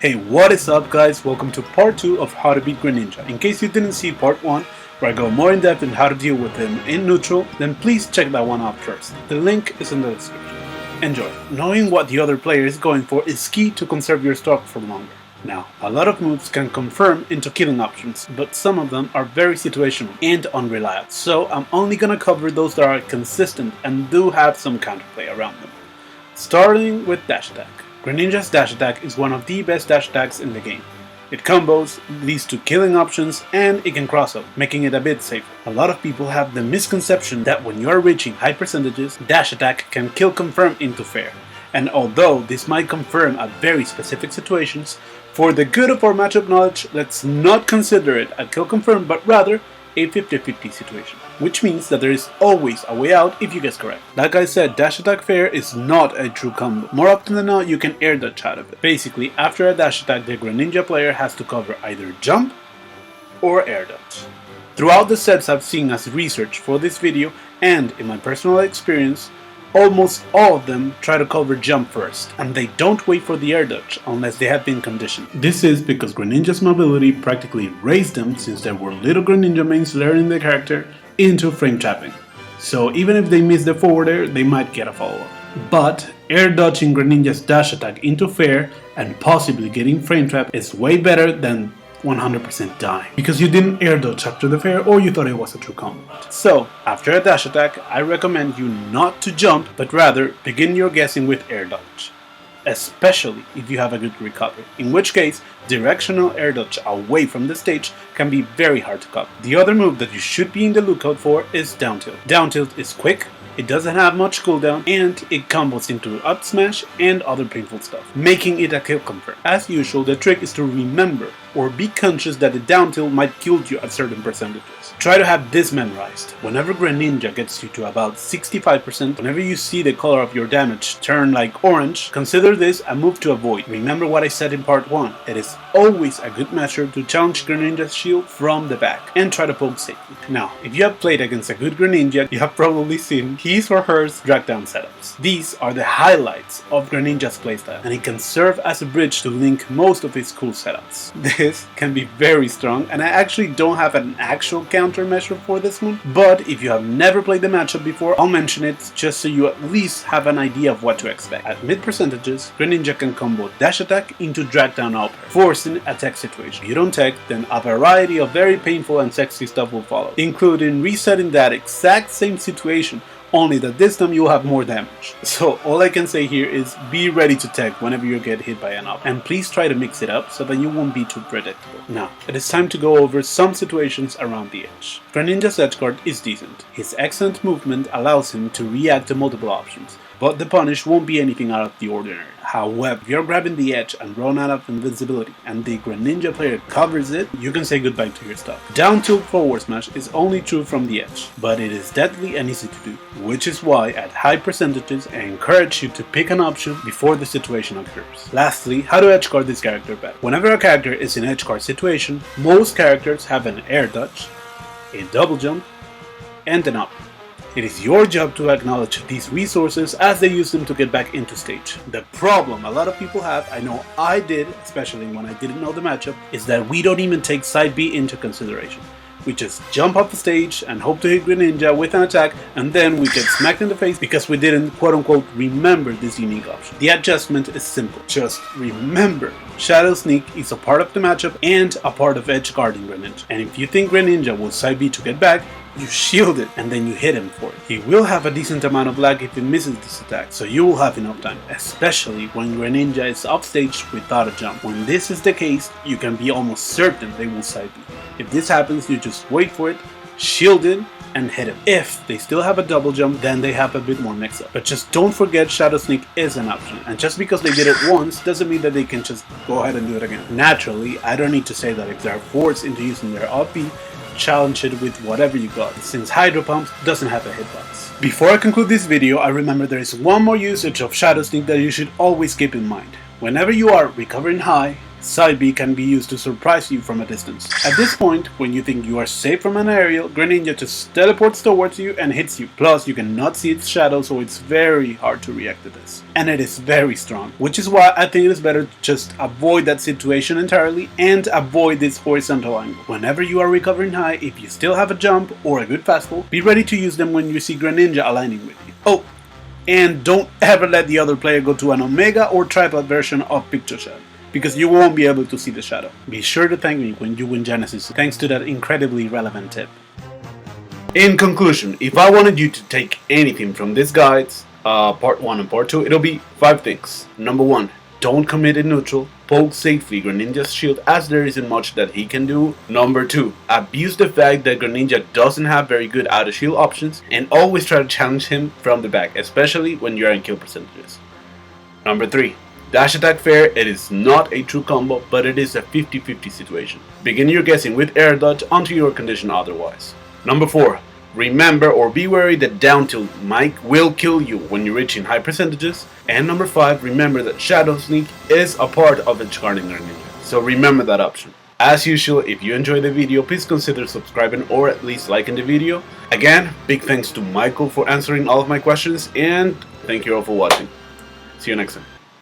Hey, what is up guys? Welcome to part 2 of How to Beat Greninja. In case you didn't see part 1, where I go more in depth in how to deal with him in neutral, then please check that one out first. The link is in the description. Enjoy. Knowing what the other player is going for is key to conserve your stock for longer. Now, a lot of moves can confirm into killing options, but some of them are very situational and unreliable. So I'm only gonna cover those that are consistent and do have some counterplay around them. Starting with dash attack. Greninja's dash attack is one of the best dash attacks in the game. It combos, leads to killing options, and it can cross up, making it a bit safer. A lot of people have the misconception that when you are reaching high percentages, dash attack can kill confirm into fair. And although this might confirm at very specific situations, for the good of our matchup knowledge, let's not consider it a kill confirm, but rather a 50-50 situation, which means that there is always a way out if you guess correct. Like I said, dash attack fair is not a true combo. More often than not, you can air dodge out of it. Basically, after a dash attack, the Greninja player has to cover either jump or air dodge. Throughout the sets I've seen as research for this video, and in my personal experience, almost all of them try to cover jump first, and they don't wait for the air dodge unless they have been conditioned. This is because Greninja's mobility practically raised them since there were little Greninja mains learning the character into frame trapping. So even if they miss the forward air, they might get a follow-up. But air dodging Greninja's dash attack into fair and possibly getting frame trap is way better than 100% dying, because you didn't air dodge after the fair or you thought it was a true combo. So, after a dash attack, I recommend you not to jump, but rather begin your guessing with air dodge. Especially if you have a good recovery, in which case, directional air dodge away from the stage can be very hard to cover. The other move that you should be in the lookout for is down tilt. Down tilt is quick, it doesn't have much cooldown, and it combos into up smash and other painful stuff, making it a kill confirm. As usual, the trick is to remember or be conscious that the down tilt might kill you at certain percentages. Try to have this memorized. Whenever Greninja gets you to about 65%, whenever you see the color of your damage turn like orange, consider this a move to avoid. Remember what I said in part 1, it is always a good measure to challenge Greninja's shield from the back and try to poke safely. Now, if you have played against a good Greninja, you have probably seen his or hers drag down setups. These are the highlights of Greninja's playstyle, and it can serve as a bridge to link most of his cool setups. This can be very strong, and I actually don't have an actual countermeasure for this one, but if you have never played the matchup before, I'll mention it just so you at least have an idea of what to expect. At mid percentages, Greninja can combo dash attack into drag down upper, forcing a tech situation. If you don't tech, then a variety of very painful and sexy stuff will follow, including resetting that exact same situation, only that this time you'll have more damage. So all I can say here is be ready to tech whenever you get hit by an up, and please try to mix it up so that you won't be too predictable. Now, it is time to go over some situations around the edge. Greninja's edge guard is decent. His excellent movement allows him to react to multiple options, but the punish won't be anything out of the ordinary. However, if you're grabbing the edge and run out of invincibility and the Greninja player covers it, you can say goodbye to your stuff. Down tilt forward smash is only true from the edge, but it is deadly and easy to do, which is why at high percentages I encourage you to pick an option before the situation occurs. Lastly, how to edge guard this character better. Whenever a character is in edge guard situation, most characters have an air dodge, a double jump, and an up. It is your job to acknowledge these resources as they use them to get back into stage. The problem a lot of people have, I know I did, especially when I didn't know the matchup, is that we don't even take side B into consideration. We just jump off the stage and hope to hit Greninja with an attack, and then we get smacked in the face because we didn't quote-unquote remember this unique option. The adjustment is simple. Just remember, Shadow Sneak is a part of the matchup and a part of edge guarding Greninja. And if you think Greninja will side B to get back, you shield it and then you hit him for it. He will have a decent amount of lag if he misses this attack, so you will have enough time, especially when Greninja is upstage without a jump. When this is the case, you can be almost certain they will side B. If this happens, you just wait for it, shield it, and hit him. If they still have a double jump, then they have a bit more mix up. But just don't forget Shadow Sneak is an option, and just because they did it once doesn't mean that they can just go ahead and do it again. Naturally, I don't need to say that if they are forced into using their up B, challenge it with whatever you got, since Hydro Pump doesn't have a hitbox. Before I conclude this video, I remember there is one more usage of Shadow Sneak that you should always keep in mind. Whenever you are recovering high, Side B can be used to surprise you from a distance. At this point, when you think you are safe from an aerial, Greninja just teleports towards you and hits you. Plus, you cannot see its shadow, so it's very hard to react to this. And it is very strong, which is why I think it is better to just avoid that situation entirely and avoid this horizontal angle. Whenever you are recovering high, if you still have a jump or a good fastball, be ready to use them when you see Greninja aligning with you. Oh, and don't ever let the other player go to an Omega or tripod version of Pictoshad, because you won't be able to see the shadow. Be sure to thank me when you win Genesis, thanks to that incredibly relevant tip. In conclusion, if I wanted you to take anything from these guides, part 1 and part 2, it'll be 5 things. Number 1, don't commit in neutral. Poke safely Greninja's shield as there isn't much that he can do. Number 2, abuse the fact that Greninja doesn't have very good out of shield options and always try to challenge him from the back, especially when you're in kill percentages. Number 3, dash attack fair. It is not a true combo, but it is a 50-50 situation. Begin your guessing with air dodge until you are conditioned otherwise. Number 4, remember or be wary that down tilt Mike will kill you when you're reaching high percentages. And number 5, remember that Shadow Sneak is a part of Edgeguarding Greninja, so remember that option. As usual, if you enjoyed the video, please consider subscribing or at least liking the video. Again, big thanks to Michael for answering all of my questions, and thank you all for watching. See you next time.